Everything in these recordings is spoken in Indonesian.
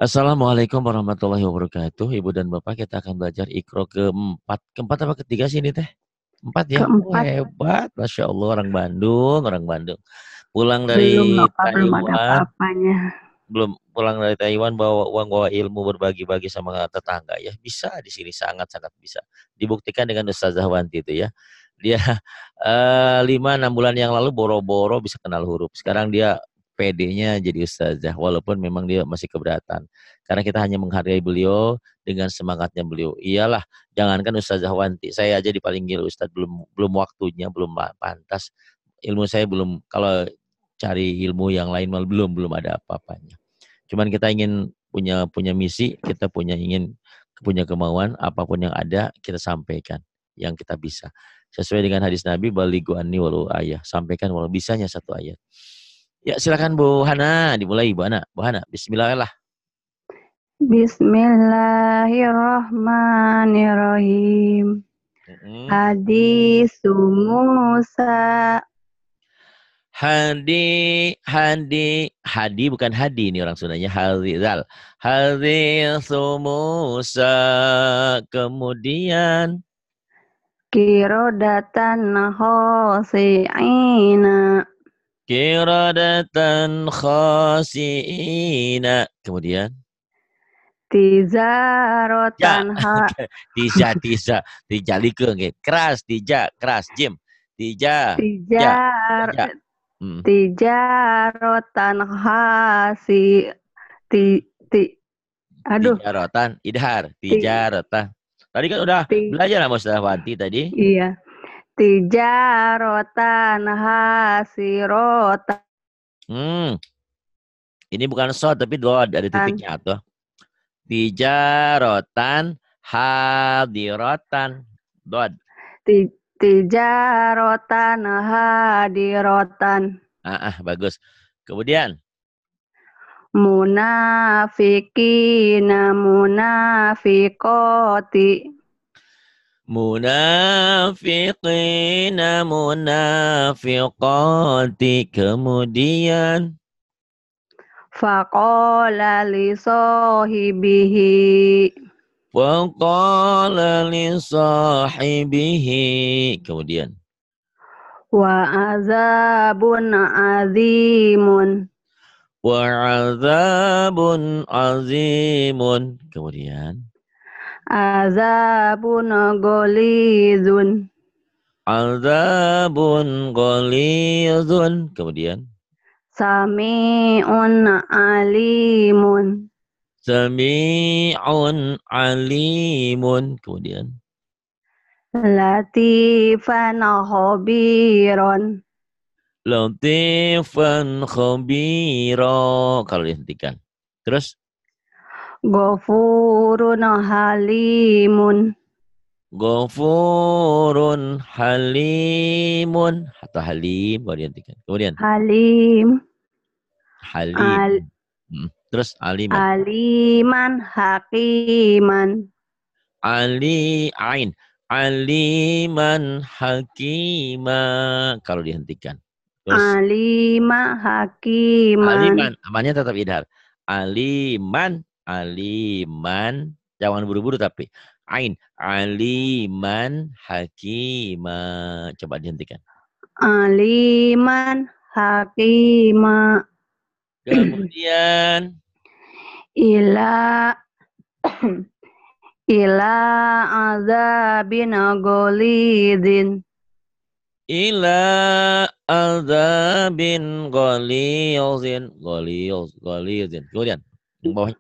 Assalamualaikum warahmatullahi wabarakatuh. Ibu dan Bapak, kita akan belajar Iqra keempat. Keempat apa ketiga sih ini teh? Empat ya? Oh Keempat, hebat. Masya Allah, orang Bandung, orang Bandung. Pulang belum dari loh Kak, belum ada Taiwan, apa-apanya. belum pulang dari Taiwan bawa uang, bawa ilmu, berbagi-bagi sama tetangga ya. Bisa di sini, sangat-sangat bisa. Dibuktikan dengan Ustazah Wanti itu ya. Dia 5-6 bulan yang lalu boro-boro bisa kenal huruf. Sekarang dia PD-nya jadi ustazah, walaupun memang dia masih keberatan. Karena kita hanya menghargai beliau dengan semangatnya beliau. Iyalah, jangankan Ustazah Wanti, saya aja dipanggil Ustadz, belum belum waktunya, belum pantas. Ilmu saya belum, kalau cari ilmu yang lain malah belum ada apa-apanya. Cuman kita ingin punya punya misi, kita punya kemauan, apapun yang ada kita sampaikan yang kita bisa. Sesuai dengan hadis Nabi, balighu anni walau ayah, sampaikan walau bisanya satu ayat. Ya, silakan Bu Hana, dimulai Bu Hana. Bu Hana, bismillah. Bismillahirrahmanirrahim. Mm-mm. Hadis Musa. Hadi bukan hadi ini orang Sundanya, Hadzal. Hadis Musa, kemudian Kirodatan khosi'ina. kiradatan khasiina, kemudian ja Tizarotan tiza tijalike nge keras keras jim ja tijar ja hmm. tijarotan khasi ti ti aduh Tijarotan idhar ti tijarotan tadi kan udah ti belajar sama Ustaz Wanti tadi. iya tijarotan hasirotan hmm. Ini bukan shot tapi dua ada titiknya tuh. Tijarotan hadirotan dod. tijarotan hadirotan Bagus. Kemudian munafikina munafikoti munafiqina munafiqati, kemudian faqala li sahibihi waqala li sahibihi, kemudian wa azabun azimun wa'adzabun azimun, kemudian azabun golizun azabun ghalidhun, kemudian sami'un alimun sami'un alimun, kemudian latifan khabiron latifan khabira, kalau dihentikan. Terus ghafurun halimun ghafurun halimun atau halim, kalau dihentikan. Kemudian halim halim. al Terus aliman. aliman hakiman Ali ain. Aliman hakima, kalau dihentikan. Terus alima hakiman aliman, amannya tetap idhar. Aliman, aliman. Jangan buru-buru tapi. Ain, aliman hakima. Coba dihentikan. aliman hakima Kemudian ila ila azabin golidin ila azabin ghaliyazin. Ghaliyazin. Kemudian yang bawahnya.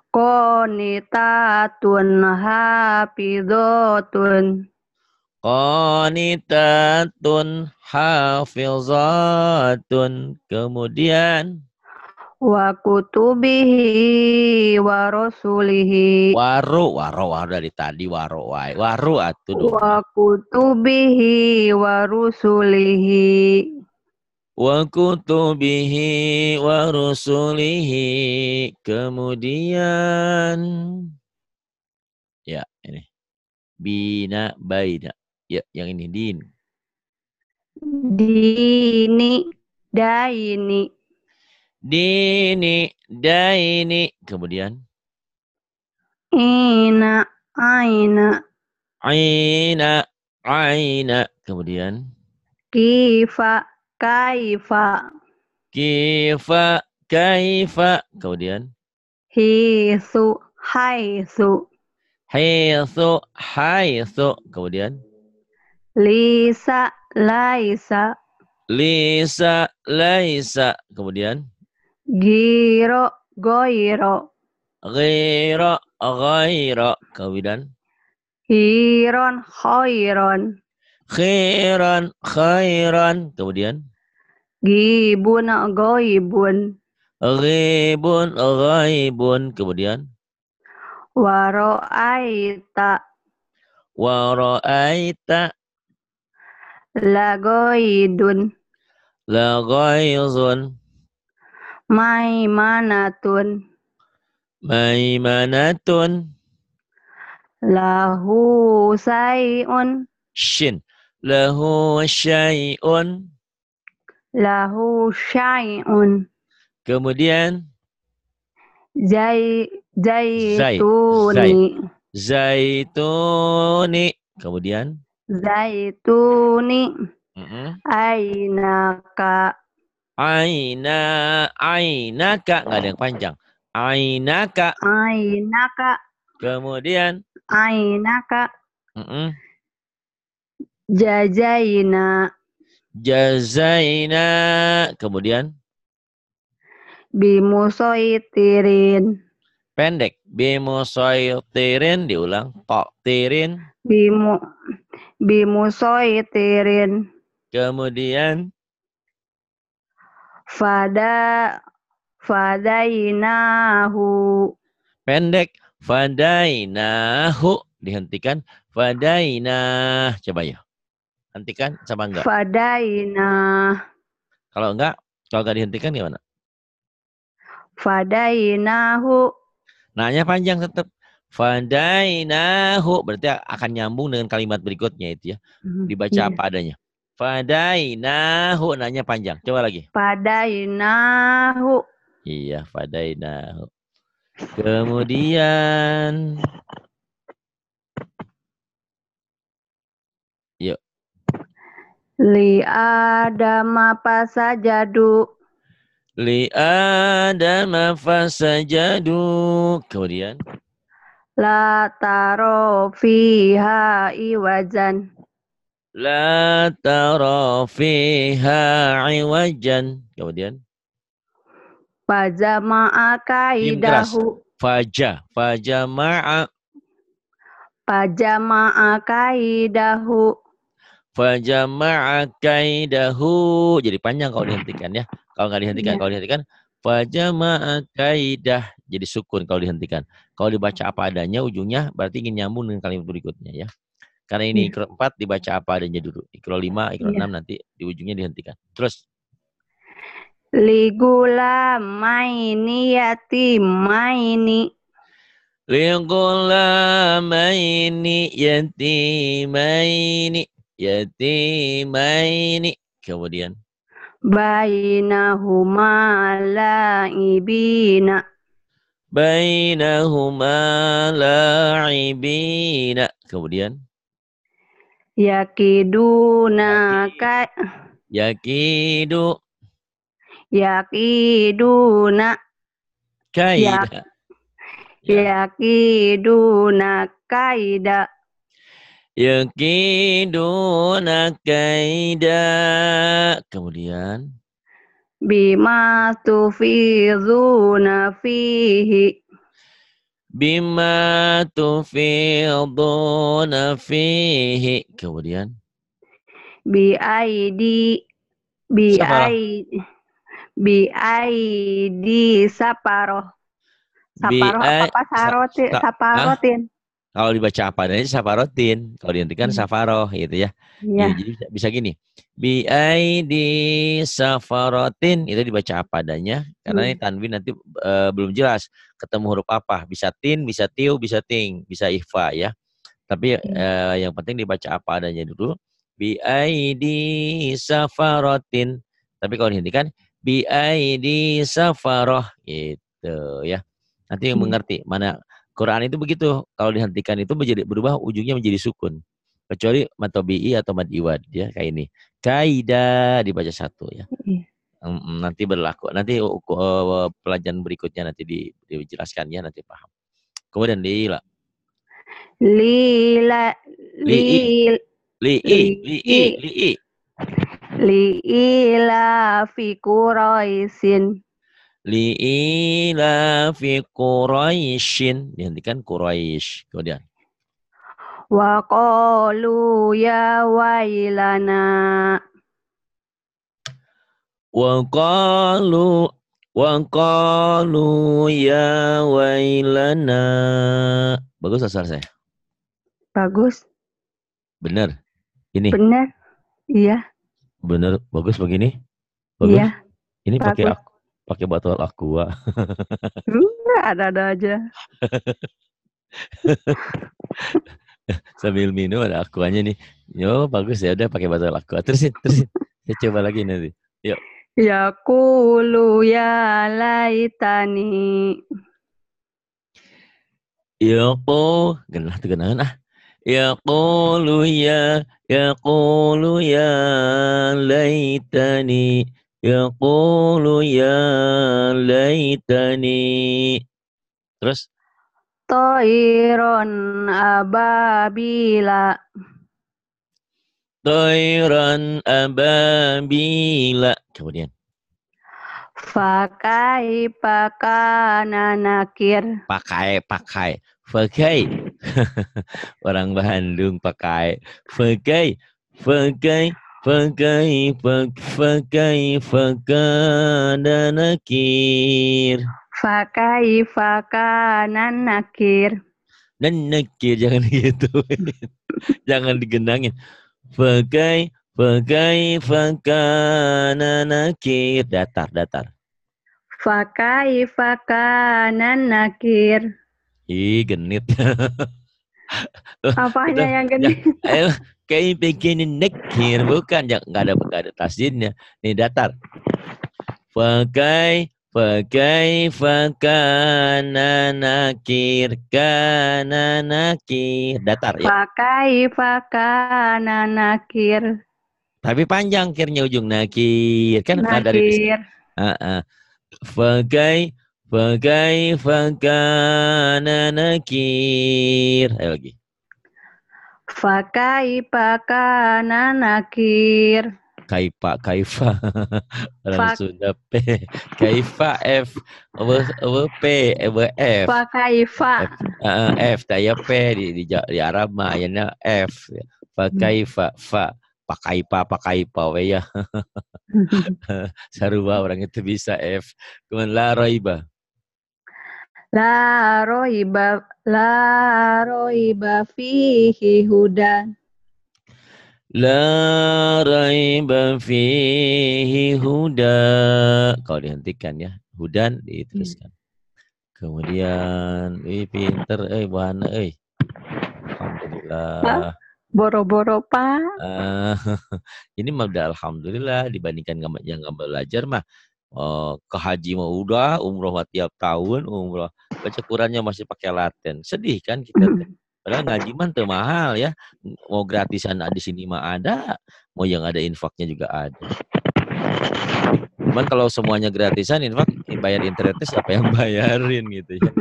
qanitatun hafizatun Qanitatun hafizatun. Kemudian wa kutubihi wa rasulihi waru dari tadi waru wae. Waru atuh dong. wa kutubihi wa rusulihi Wa kutubihi wa rusulihi. Kemudian ya ini bina baina. Ya yang ini din. dini daini Dini daini. Kemudian ina, aina, aina, aina. Kemudian kifa, kaifa, kifa, kaifa. Kemudian hisu, haisu, haitsu, haitsu. Kemudian lisa, laisa, lisa, laisa. Kemudian giro, goiro, ghaira, ghaira. Kemudian hiron, hoiron, khairan, khairan. Kemudian gibun, goibun, ghaibun, ghaibun. Kemudian waro'aita, wa ra'aita lagoidun, la ghaizun maimanatun, maimanatun lahu sayun, shin lahu syai'un. lahu syai'un, Kemudian zai, zai zaituni, zaituni. Kemudian zaituni, mm-mm. ainaka, Aina, ainaka, nggak ada yang panjang. Ainaka. ainaka, Kemudian ainaka, mm-mm. jazaina, Jazaina. Kemudian bimusoitirin, pendek. Bimusoytirin diulang. Toktirin. bimu, bimusoitirin, Kemudian fada, fadainahu, pendek. Fadainahu. Dihentikan. Fadainah. Coba ya. Hentikan sama enggak? fadaina, Kalau enggak dihentikan gimana? fadainahu, Nanya panjang tetap. Fadainahu. Berarti akan nyambung dengan kalimat berikutnya itu ya. Dibaca iya. apa adanya. Fadainahu. Nanya panjang. Coba lagi. Fadainahu, Iya, fadainahu. Kemudian, yuk. li adama pasajadu, Li adama fasajadu. Kemudian, la taro fiha iwajan, la tara fiha iwajan. Kemudian, pajama'a jim keras. kaidahu, Fajama'a. pajama'a kaidahu, Fajama'a kaidahu. Jadi panjang kalau dihentikan ya. Kalau nggak dihentikan, ya, kalau dihentikan fajama'a kaidah. Jadi sukun kalau dihentikan. Kalau dibaca apa adanya ujungnya berarti ingin nyambung dengan kalimat berikutnya ya. Karena ini ya, ikro 4 dibaca apa adanya dulu. Ikro 5, ikro 6 ya. nanti di ujungnya dihentikan. Terus Li gulamaini yatimaini, liqulamaini yatimaini yatimaini. Kemudian bainahuma laibina, bainahuma la'ibina. Kemudian yakiduna ka, yakidu yakiduna, yak, kaida. Ya. yakiduna kaida, Yakiduna kaida. Kemudian bima tufiduna fihi, bima tufiduna fihi. Kemudian biaidi, safarah. biaidi, biaidi saparoh, Bi saparoh apa pasarotin, ah, saparotin, kalau dibaca apa adanya safarotin, kalau dihentikan safaroh gitu ya. Ya, ya, jadi bisa gini. Bi aidi safarotin itu dibaca apa adanya karena ini tanwin nanti belum jelas ketemu huruf apa. Bisa tin, bisa tiu, bisa ting, bisa ikhfa ya. Tapi yang penting dibaca apa adanya dulu. Bi aidi safarotin. Tapi kalau dihentikan bi aidi safaroh gitu. Tuh ya. Nanti yang mengerti mana Quran itu begitu. Kalau dihentikan itu berubah ujungnya menjadi sukun. Kecuali mad tabi'i atau mad iwad ya kayak ini. Kaida dibaca satu ya. Nanti berlaku. Nanti pelajaran berikutnya nanti dijelaskannya nanti paham. Kemudian lila. Lila Li'i. lil Li'i. Li'i. Li'i. Liila fi Quraisin. Li'ila fi Quraisyin. Dihentikan Quraisy. Kemudian. Wa qalu ya wailana. Wa qalu ya wailana. Bagus asal saya. Bagus. Benar. Ini. Benar. Iya. Benar. Bagus begini. Bagus. Iya. Ini pakai botol aqua. Ada aja. Sambil minum ada aquanya nih. Yo bagus ya udah pakai botol aqua. Terusin. Saya coba lagi nanti. Yuk. Yaqulu ya laitani. Genah ah. Yaqulu ya laitani. Yaqulu ya laitani. Terus Toiron ababila. Toiran ababila. Kemudian Fakai pakana nakir. pakai. Orang Bandung pakai. Fakana nakir. Fakai pakana nakir. Dan nakir jangan gitu. Jangan digenangin. Fakana nakir. Datar. Fakai pakana nakir. Ih, genit. Apanya yang genit? Kayak bikin nakir. Bukan, nggak ada tasdidnya. Nih, datar. Fakana nakir. Kana nakir. Datar ya. Fakai pakana nakir. Tapi panjang kirnya ujung nakir. Kan dari Nakir. Fakana nakir. Ayo lagi. Fakai pakana nakir. Kaifa. Orang Sunda P. Kaifa F. P. F. Fakaifa. F. Taya P di Arab mah ayatnya F. Fakaifa. Fa. Pakaipa we ya. Sarua orang itu bisa F. Kemudian la raiba. La roiba fihi hudan. La raiba fihi huda. Kalau dihentikan ya. Hudan diteruskan. Kemudian, pinter, buana, Alhamdulillah. Boro-boro Pak. Ini mah udah alhamdulillah dibandingkan yang nggak belajar mah. Ke haji mah udah, umroh mah tiap tahun, umroh. Baca Qurannya masih pakai Latin. Sedih kan kita teh. Padahal ngaji mah tuh mahal ya. Mau gratisan di sini mah ada, mau yang ada infaknya juga ada. Cuman kalau semuanya gratisan, infak bayar internetnya siapa yang bayarin gitu ya.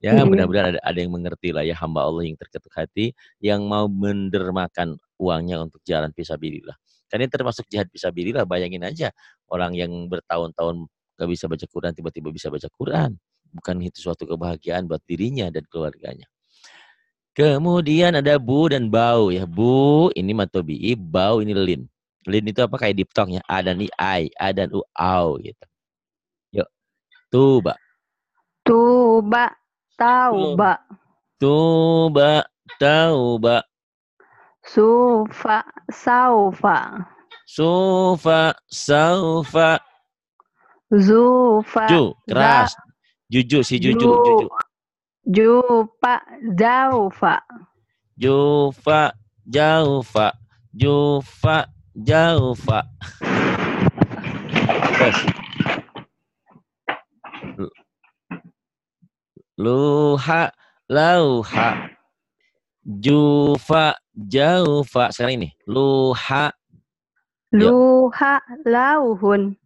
Ya mudah-mudahan ada yang mengerti lah ya hamba Allah yang terketuk hati, yang mau mendermakan uangnya untuk jalan fisabilillah. Karena ini termasuk jihad fisabilillah. Bayangin aja orang yang bertahun-tahun gak bisa baca Quran tiba-tiba bisa baca Quran. Bukan itu suatu kebahagiaan buat dirinya dan keluarganya. Kemudian ada bu dan bau ya. Bu ini matobi'i, bau ini lin. Lin itu apa kayak diphthong ya. A dan I, A dan U, au gitu. Yuk. Tuba. Tuba. Tauba. Tuba. Tauba. Sufa. Saufa. Sufa. Saufa. Zufa. Ju. Keras. Juju si juju. Jupa. Jaufa. Jufa. Jaufa. Jufa. Jaufa. Terus. luha, lauha, jufa, jaufa. Sekarang ini, luha, ya, luha, lauhun,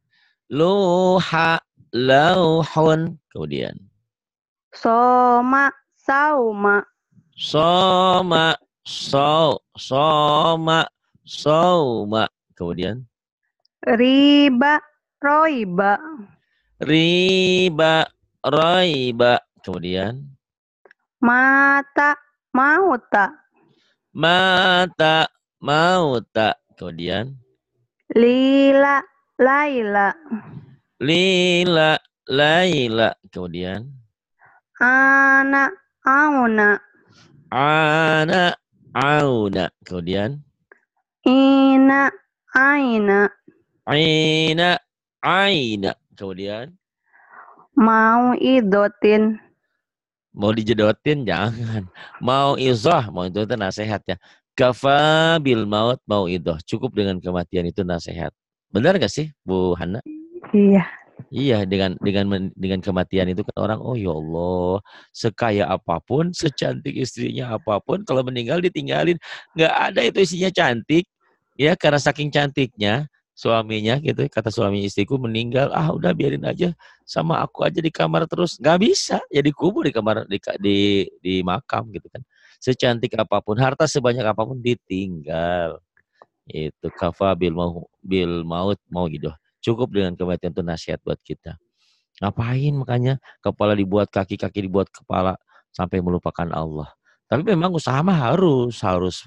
luha, lauhun. Kemudian, soma, sauma, soma, soma, soma. Kemudian, riba, roiba, riba, roiba. Kemudian, mata, mauta, mata, mauta. Kemudian, lila, laila, lila, laila. Kemudian, ana, auna, ana, auna. Kemudian, ina, aina, aina, aina. Kemudian, mau idotin, mau dijedotin jangan. Mau izoh, mau itu nasihat ya. Kafa bil maut mau idoh. Cukup dengan kematian itu nasihat. Benar gak sih, Bu Hana? iya, Iya, dengan kematian itu kan orang, oh ya Allah, sekaya apapun, secantik istrinya apapun, kalau meninggal ditinggalin, nggak ada itu isinya cantik, ya karena saking cantiknya suaminya gitu, kata suami istriku meninggal, ah udah biarin aja sama aku aja di kamar terus, nggak bisa, ya dikubur di kamar di makam gitu kan, secantik apapun, harta sebanyak apapun ditinggal, itu kafa bil maut mau gitu. Cukup dengan kematian itu nasihat buat kita. Ngapain makanya kepala dibuat kaki dibuat kepala sampai melupakan Allah. Tapi memang usaha mah harus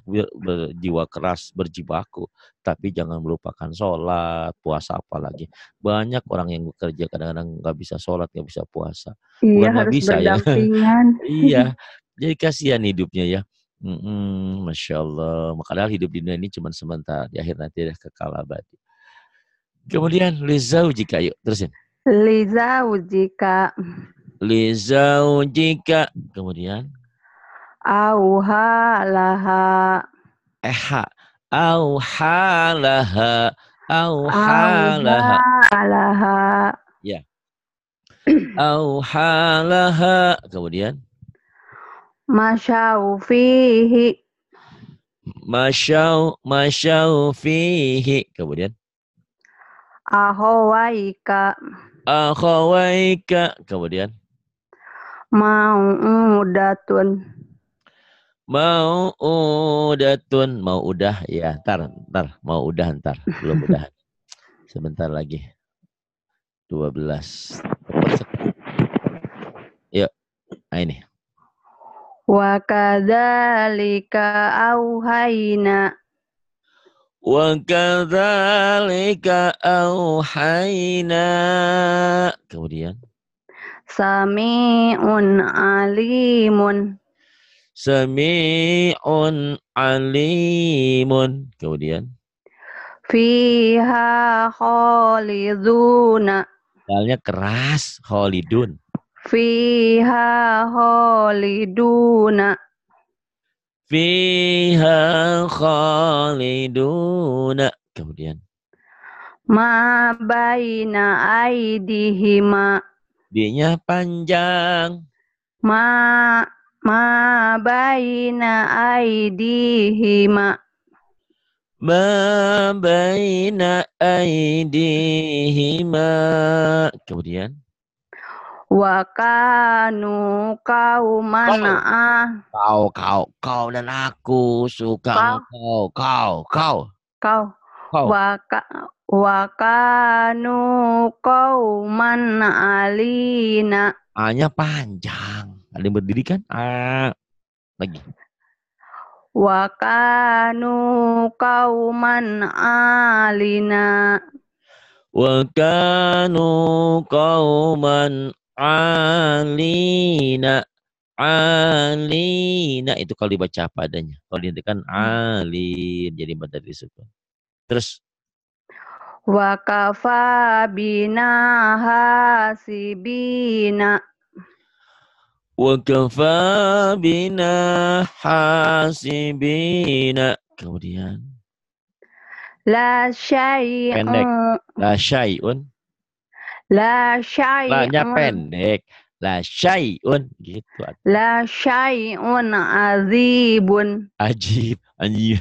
berjiwa keras, berjibaku. Tapi jangan melupakan sholat, puasa apalagi. Banyak orang yang bekerja kadang-kadang nggak bisa sholat, nggak bisa puasa. iya Bukan nggak harus bisa ya. berdampingan. Iya, jadi kasihan hidupnya ya. Masya Allah. Makanya hidup di dunia ini cuma sebentar. Di akhir nanti ada kekal abadi. Kemudian lizau jika yuk terusin. Liza ujika, Lizau jika kemudian auha laha, eha au halaha au halaha auha laha, ya au halaha kemudian masyau fihi, masyau fihi kemudian ahowaika, akhawaika kemudian mau'udatun, mau udah ya ntar mau udah ntar belum udah sebentar lagi 12 yuk nah ini wa kadzalika auhayna, wa kadzalika auhayna kemudian sami'un alimun, sami'un alimun kemudian fiha khaliduna, dalnya keras khalidun fiha khaliduna, fiha khaliduna kemudian ma baina aidihima, D-nya panjang ma ma baina aidihima, ma baina aidihima kemudian wa kanu kauman kau dan aku suka kau engkau kau kau wa wa kanu kauman alina, A-nya panjang ada yang berdiri kan lagi wa kanu kauman alina, wa kanu qauman alina alina itu kalau dibaca apa adanya kalau dihentikan alin jadi mad dari sukun terus wa kafa bina hasibina, wa kafa bina hasibina kemudian la pendek syai'un la syai'un la la-nya syai'un pendek La syai'un gitu. La syai'un azibun. Ajib, anjim.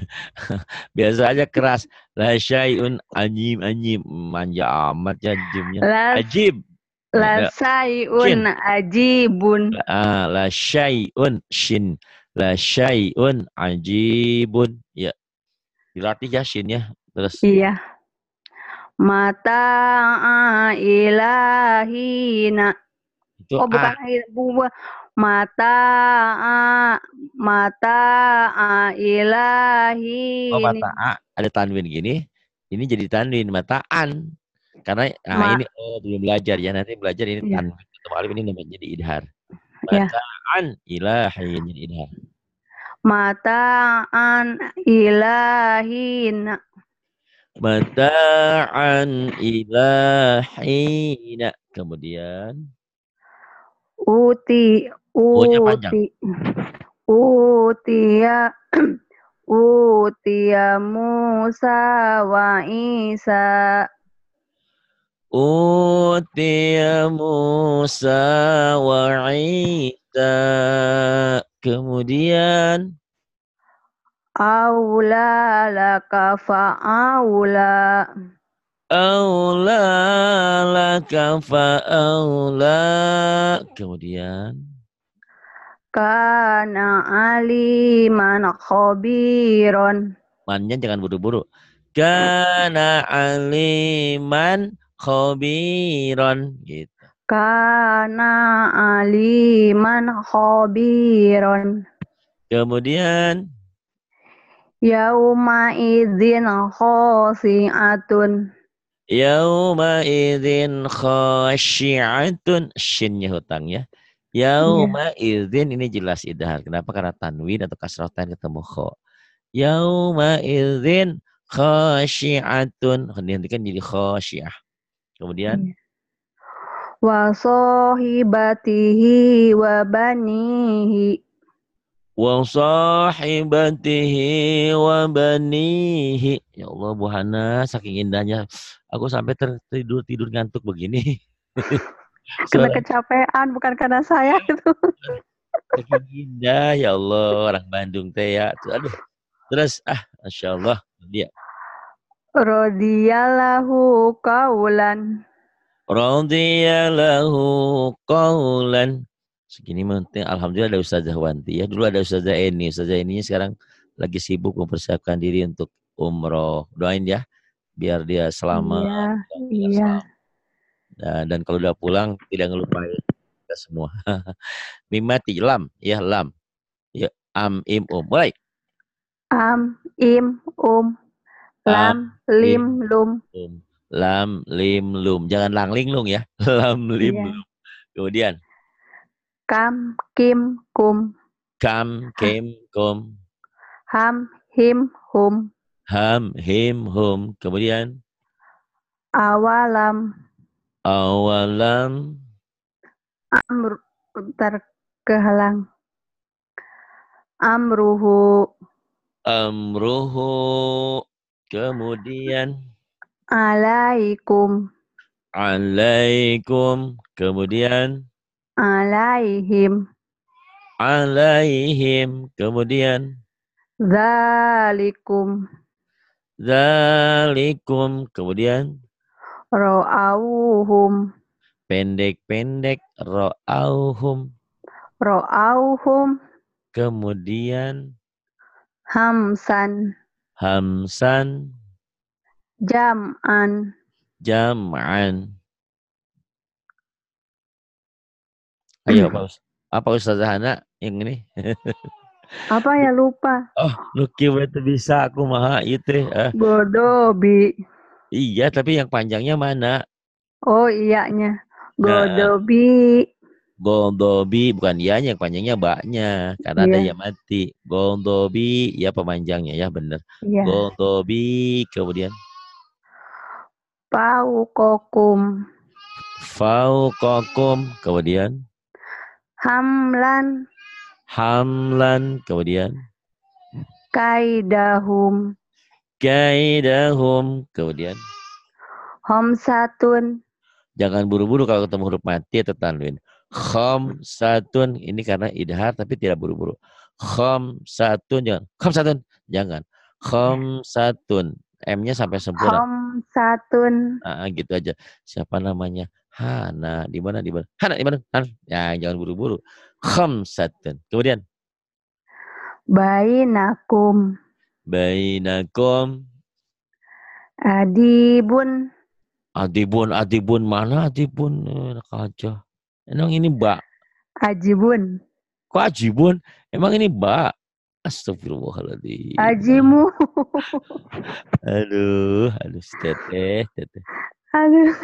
Biasa aja keras. La syai'un anjim, anjim. Manja amat ya jimnya. La, Ajib. la Ada syai'un shin. ajibun. La syai'un shin. La syai'un ajibun. Ya, dilatih ya shin ya. Terus Iya. Mata ilahina. itu Oh bukan buah. Mata oh ilahini. mata ada tanwin gini. Ini jadi tanwin mataan. Karena Ma, ini belum belajar ya. Nanti belajar ini ya, tanwin ketemu alif ini namanya jadi idhar. ya. Mataan ilahin jadi idhar. Mata'an ilahina. Mata'an ilahina. Kemudian Uti, O-nya panjang. uti, utia, utia Musa wa Isa. Utiya Musa wa Isa. Kemudian Aula laka fa'aula. Aula laka fa'aula. Kemudian Kana aliman khabiron. mannya jangan buru-buru. Kana aliman khobiron gitu. Kana aliman khabiron. Kemudian Yauma idzin khosi'atun. yauma idzin khasyi'atun shinnya hutang ya. Iya. Yauma idzin ini jelas idhar. Kenapa? Karena tanwin atau kasrotan ketemu kho. Yauma idzin khasyi'atun. Dihentikan jadi khasyi'ah. Kemudian Iya. Wa sahibatihi wa banihi. wa sahibatihi wa banihi. Ya Allah Bu Hana, saking indahnya aku sampai tidur ngantuk begini. Kena Suara kecapean, bukan karena saya itu. saking indah ya Allah orang Bandung teh ya. Aduh. Terus Masya Allah dia Radiyallahu kaulan. radhiyalahu qaulan. Segini penting. Alhamdulillah ada Ustazah Wanti ya. Dulu ada Ustazah Eni. Ustazah Eni sekarang lagi sibuk mempersiapkan diri untuk umroh. Doain ya biar dia selamat, Iya, biar iya. selamat. Dan kalau udah pulang tidak ngelupain kita semua. Mimati lam ya lam. Ya im mulai. Im, Am lam, im lim, lum. lam lim lum. Jangan lang ling lung ya. Lam lim lum. Iya. Kemudian Kam, kim, kum. kam kem kom Ham, him, hum. ham him hum. Kemudian Awalam. awalam Amr, bentar kehalang. Amruhu. amruhu. Kemudian Alaikum. alaikum. Kemudian Alaihim. alaihim. Kemudian Zalikum. zalikum. Kemudian Ro'auhum. pendek-pendek ro'auhum. Ro'auhum. Kemudian Hamsan. hamsan Jam'an. jam'an. Ayo apa Ustazah Hana yang ini? Apa ya lupa? Oh, Nuki berarti bisa aku maha itu. Godobi. Iya, tapi yang panjangnya mana? Oh iyanya. Nah, Godobi. Goldobi bukan ianya, yang panjangnya baknya karena ada Iya, yang mati. Goldobi ya pemanjangnya ya bener. iya. Goldobi kemudian Paukokum. fauqakum kemudian Hamlan. hamlan kemudian Kaidahum. kaidahum kemudian Homsatun. jangan buru-buru kalau ketemu huruf mati atau tanwin. Khamsatun, ini karena idhar tapi tidak buru-buru. Khamsatun, jangan. Khamsatun, jangan. Khamsatun, M-nya sampai sempurna. Khamsatun. Gitu aja. Siapa namanya? Hana, di mana? Di mana? Hana, di mana? Hana. Ya, jangan buru-buru. Khamsatun. Kemudian Bainakum. bainakum. Adibun. Adibun mana adibun? Enak aja. Emang ini mbak. Ajibun. Kok ajibun? Emang ini mbak. Astagfirullahaladzim. Ajimu. Aduh, teteh. Aduh.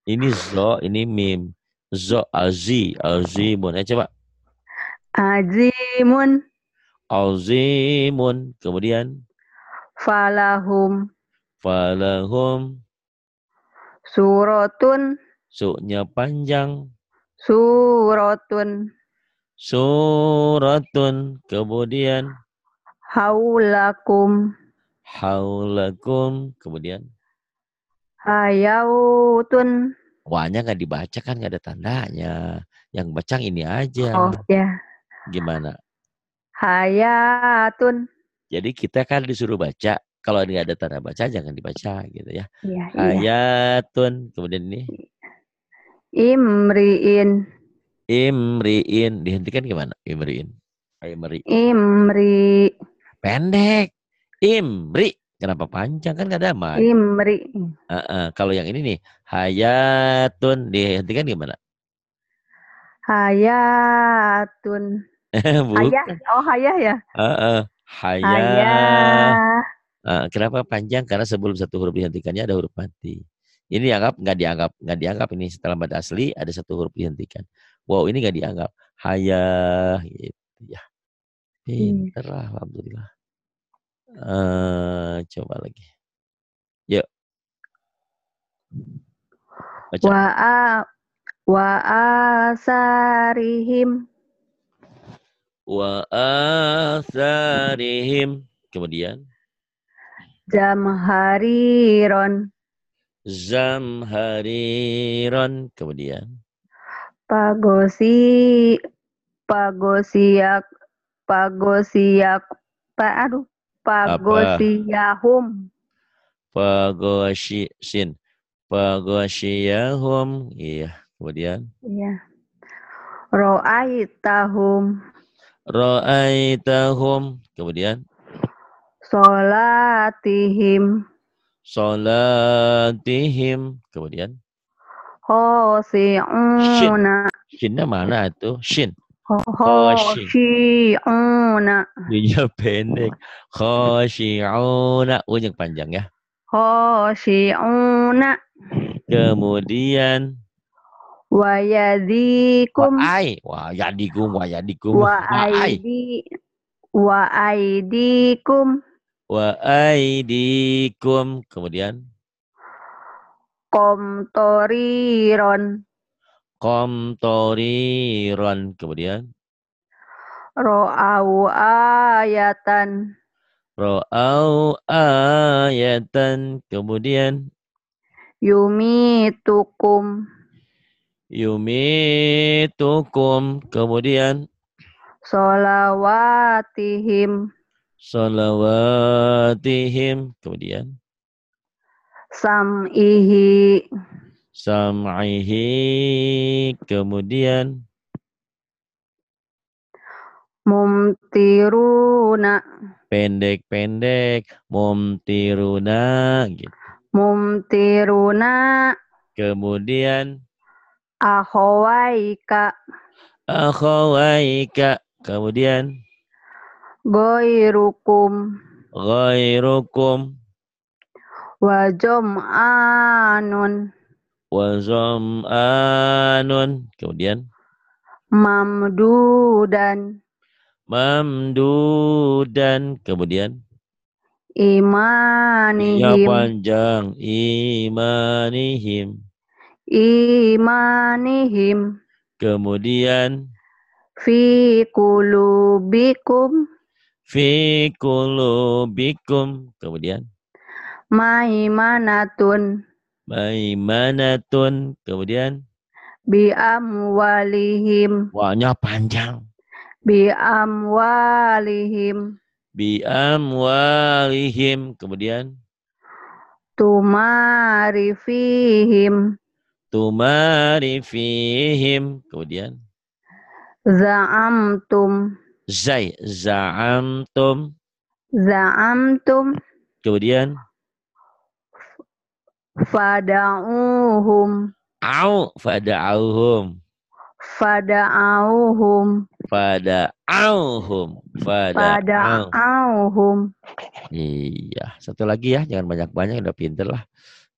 Ini zo, ini mim. Zo, alzimun. Coba. Ajimun. Alzimun. Kemudian. Falahum. Falahum. Suratun. Su-nya panjang. Suratun. Suratun. Kemudian. Haulakum. Haulakum. Kemudian. Hayautun. Wahnya nggak dibaca kan, nggak ada tandanya. Yang baca ini aja. Oh ya. Gimana? Hayatun. Jadi kita kan disuruh baca. Kalau nggak ada tanda baca jangan dibaca gitu ya. Iya, iya. Hayatun. Kemudian ini. Imriin. Imriin. Dihentikan gimana? Imriin. Imri. Imri. Pendek. Imri. Kenapa panjang? Kan nggak ada mad. Imri. Kalau yang ini nih. Hayatun. Dihentikan gimana? Hayatun. Hayah. Bukan. Oh, hayah ya? Hayah. Hayah. Kenapa panjang? Karena sebelum satu huruf dihentikannya ada huruf mati. Ini dianggap nggak dianggap ini setelah mad asli ada satu huruf dihentikan. Wow, ini nggak dianggap. Hayah gitu ya. Pinter lah, alhamdulillah. Coba lagi. Yuk. Baca. Wa asarihim. Wa atharihim. Kemudian. Jamhariron. Zamhariron. Kemudian. Pagosiak. Pagosiyahum. Pagosyahum. Iya. Kemudian. Iya. Ro'aitahum. Ra'aitahum. Kemudian. Solatihim. Solatihim. Kemudian. Shin. Khosi'una. Shinnya mana itu? Shin. Khosyi'una. Dia pendek. Khosyi'una. Yang panjang ya. Khosyi'una. Kemudian. Wayadikum. Wayadikum. Wa'aidikum. Wa'aidikum. Kemudian. Komtoriron. Komtoriron. Kemudian. Ro'au ayatan. Ro'au ayatan. Kemudian. Yumitukum. Yumitukum. Kemudian. Solawatihim. Salawatihim. Kemudian. Sam'ihi. Sam'ihi. Kemudian. Mumtiruna. Pendek-pendek. Mumtiruna. Gitu. Mumtiruna. Kemudian. Akhawaika. Akhawaika. Kemudian. Goirukum. Ghairukum. Wajom'anun. Wazam'anun. Kemudian. Mamdudan. Mamdudan. Kemudian. Iya Imanihim. panjang. Imanihim. Imanihim. Kemudian. Fi kulubikum. Fi kulubikum. Kemudian. Maimanatun. Maimanatun. Kemudian. bi amwalihim Wanya panjang. bi amwalihim Bi amwalihim. Kemudian tumari fihim tumari fihim. Kemudian za'amtum za'amtum. za'amtum Kemudian fada'uhum fada'auhum. fada'auhum Fada'auhum. Fada'au. fada'auhum. Iya. Satu lagi ya. Jangan banyak-banyak. Udah pinter lah.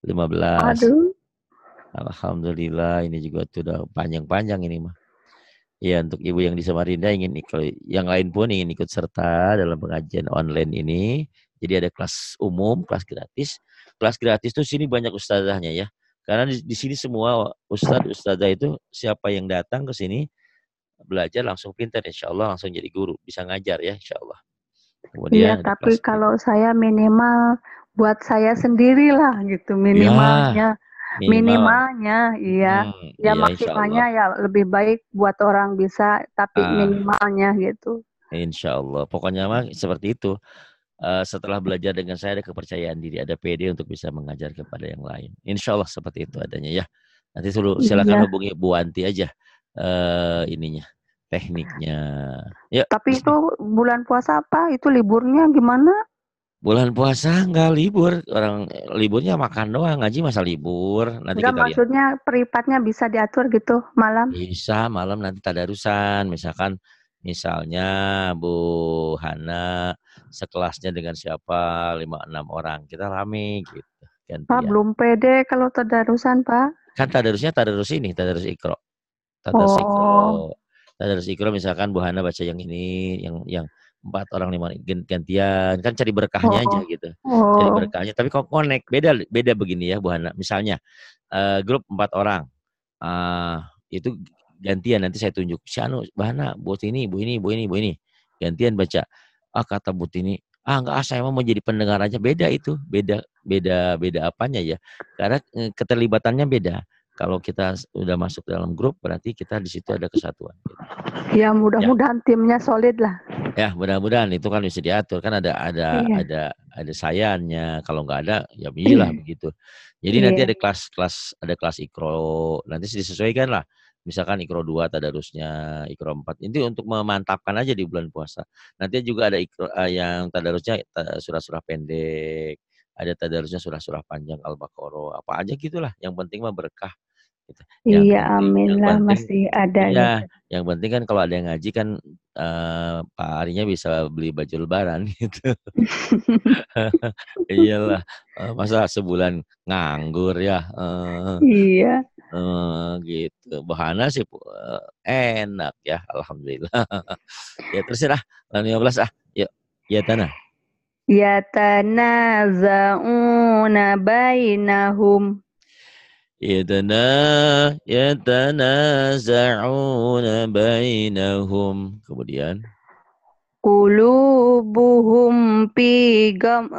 15. Aduh, Alhamdulillah. Ini juga sudah panjang-panjang ini mah. Ya, untuk ibu yang di Samarinda yang lain pun ingin ikut serta dalam pengajian online ini. Jadi ada kelas umum, kelas gratis. Kelas gratis tuh sini banyak ustazahnya ya. Karena di sini semua ustazah itu siapa yang datang ke sini belajar langsung pintar, insya Allah langsung jadi guru, bisa ngajar ya, insya Allah. iya, Kemudian ada tapi kelas kalau saya minimal buat saya sendirilah gitu ya minimalnya. minimal, Minimalnya, iya. Ya iya insya Allah, maksimalnya ya lebih baik buat orang bisa, tapi ah, minimalnya gitu. insya Allah. Pokoknya mah seperti itu. Setelah belajar dengan saya ada kepercayaan diri, ada PD untuk bisa mengajar kepada yang lain. Insya Allah seperti itu adanya ya. Nanti silakan Iya, hubungi Bu Wanti aja ininya, tekniknya. Ya, tapi itu Bismillah. bulan puasa apa? Itu liburnya gimana? Bulan puasa nggak libur, orang liburnya makan doang, ngaji masa libur. Nanti Enggak, kita lihat. maksudnya peripatnya bisa diatur gitu malam. Bisa malam nanti tadarusan, misalnya Bu Hana sekelasnya dengan siapa 5-6 orang, kita rame gitu, Pak, gantian. belum pede kalau tadarusan, Pak. Kan tadarusnya tadarus ini, tadarus Iqra. Tadarus Oh, Iqra. Tadarus Iqra misalkan Bu Hana baca yang ini, yang 4 orang 5 gantian, kan cari berkahnya aja oh, gitu. Cari oh, berkahnya, tapi kok connect beda beda begini ya Bu Hana. Misalnya grup 4 orang. Itu gantian nanti saya tunjuk. Si Anu, Bu Hana, buat ini, Bu ini, Bu ini, Bu ini. Gantian baca. Kata Bu ini, enggak, saya mau jadi pendengar aja. Beda itu, beda apanya ya. Karena keterlibatannya beda. Kalau kita udah masuk dalam grup, berarti kita di situ ada kesatuan. Gitu. ya Ya, mudah-mudahan timnya solid lah. ya mudah-mudahan itu kan bisa diatur. Kan Iya, ada sayanya. Kalau nggak ada, ya bilah begitu. Jadi nanti iya, ada kelas ikro. Nanti disesuaikan lah. Misalkan ikro 2 tadarusnya, ikro 4. Ini untuk memantapkan aja di bulan puasa. Nanti juga ada ikro yang tadarusnya surah-surah pendek. Ada tadarusnya surah-surah panjang Al-Baqarah. Apa aja gitulah. Yang penting mah berkah. Gitu. iya, amin Yang lah penting masih ada gitu. iya, yang penting kan kalau ada yang ngaji kan Pak Arinya bisa beli baju lebaran gitu. Iyalah, masa sebulan nganggur ya. Iya, Gitu. Bahana sih enak ya, alhamdulillah. Ya terus lah, 15 Yuk, ya tanah. yatanaza'una bainahum Yatanaza'una bainahum. Kemudian qulubuhum fi gam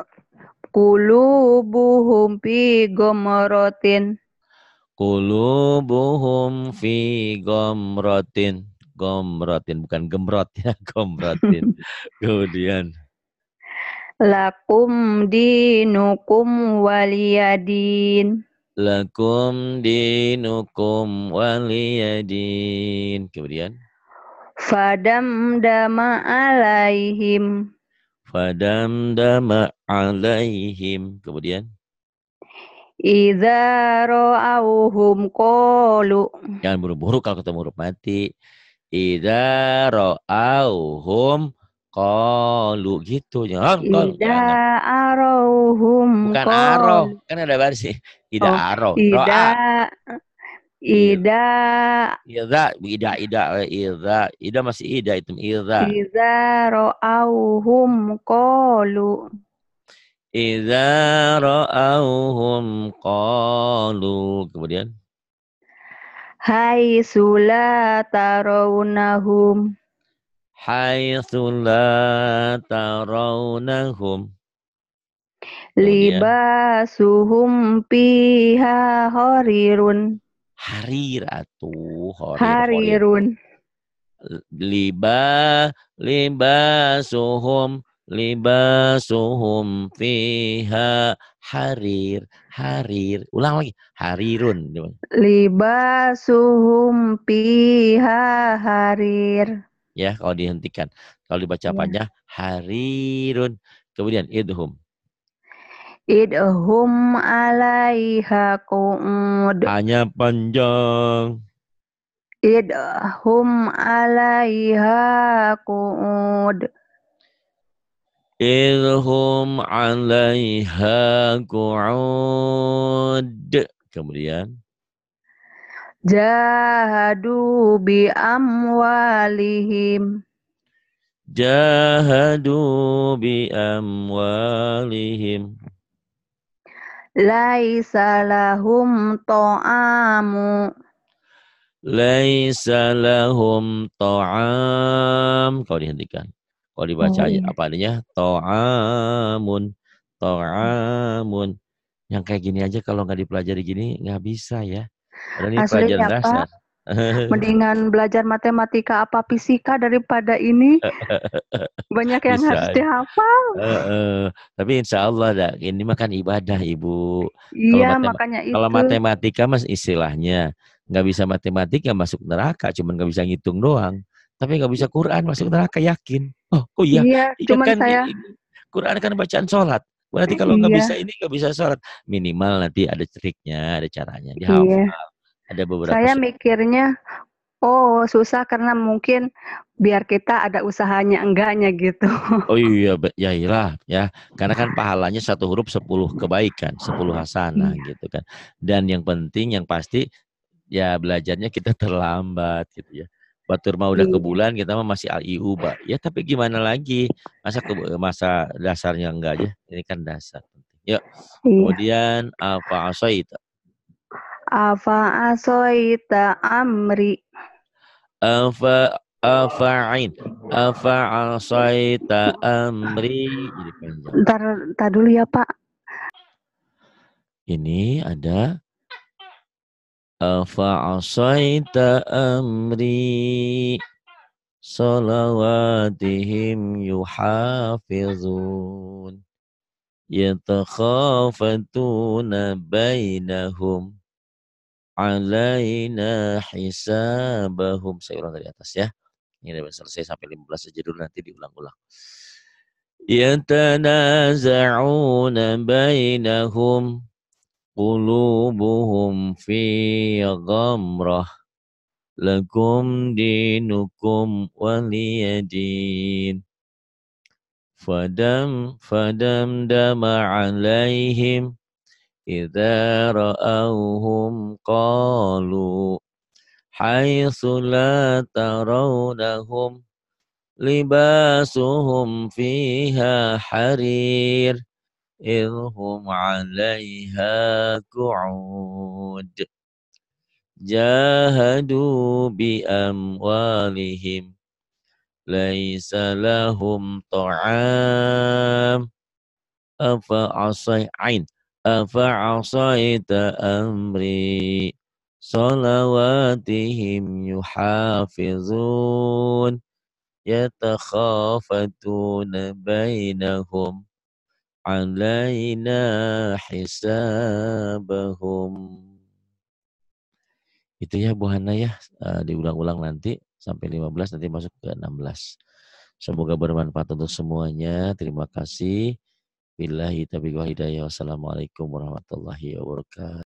qulubuhum fi gomrotin. qulubuhum fi gomrotin. Gomrotin, bukan gemrot ya, gomrotin. Kemudian Lakum dinukum waliyadin. lakum dinukum waliyadin. Kemudian Fadam dama alaihim fadamdama alaihim. Kemudian idza ra'auhum qalu jangan buru-buru kalau ketemu huruf mati. Idza ra'auhum qalu gitu. idza Jangan. arauhum Bukan aroh, qalu. kan ada baris sih. Tidak Oh, aroh, idza roa. idza Ida masih ida itu ida. idza ra'auhum qalu Ida ra'auhum qalu. Kemudian hai sula tarawnahum haitsu la tarawnahum. Kemudian libasuhum fiha harirun Harir atuh, horir. Harirun. Libasuhum fiha harir. Ulang lagi. Harirun. Libasuhum fiha harir. Ya, kalau dihentikan. Kalau dibaca Ya. panjang, harirun. Kemudian idhum. Idhum alaiha qu'ud. Hanya panjang. Idhum alaiha qu'ud. Idhum alaiha qu'ud. Kemudian. Jahadu bi amwalihim. Jahadu bi amwalihim. Laisa lahum ta'amu. Laisa lahum ta'am. Kalau dihentikan. Kalau dibaca Oh iya. apa adanya, ta'amun. Ta'amun. Yang kayak gini aja kalau nggak dipelajari gini nggak bisa ya. Padahal ini Asli pelajaran ya dasar. Pak, mendingan belajar matematika apa fisika daripada ini. Banyak yang harus Bisa. dihafal. Tapi insya Allah dah, ini makan ibadah Ibu. Kalau Iya, makanya kalau itu. matematika mas istilahnya nggak bisa matematika masuk neraka, cuman nggak bisa ngitung doang. Tapi nggak bisa Quran masuk neraka yakin. Oh iya, Iya, iya cuman kan saya, Quran kan bacaan sholat. Berarti kalau nggak bisa iya, ini nggak bisa sholat. Minimal nanti ada triknya, ada caranya. iya. Dihafal. Ada beberapa Saya surat. mikirnya, oh susah karena mungkin biar kita ada usahanya enggaknya gitu. Oh iya, ya iyalah ya. Karena kan pahalanya satu huruf 10 kebaikan, 10 hasanah Iya, gitu kan. Dan yang penting, yang pasti ya belajarnya kita terlambat gitu ya. Batur mah udah ke iya, bulan, kita mah masih AIU, Pak. Ya tapi gimana lagi? Masa dasarnya enggak aja? Ini kan dasar. Yuk, iya. kemudian apa asoita? Afa asoita amri. Afa'in. Afa'asaita amri. Jadi panjang. Ntar dulu ya Pak. Ini ada Afa'asaita amri salawatihim yuhafizun yatakhafatuna bainahum alaina hisabahum. Saya ulang dari atas ya. Ini udah selesai sampai 15 saja dulu, nanti diulang-ulang. Yatanaza'una bainahum qulubuhum fi ghamrah lakum dinukum waliyadin. Fadam dama alaihim idza ra'awhum qalu haitsu la tarawnahum libasuhum fiha harir idhum 'alaiha qu'ud jahadu bi amwalihim laisa lahum ta'am afa asaita amri salawatihim yuhafizun yatakhafatuna bainahum alaina hisabahum. Itu ya Bu Hana ya, diulang-ulang nanti sampai 15, nanti masuk ke 16. Semoga bermanfaat untuk semuanya. Terima kasih. Billahi taufiq wal hidayah. Wassalamualaikum warahmatullahi wabarakatuh.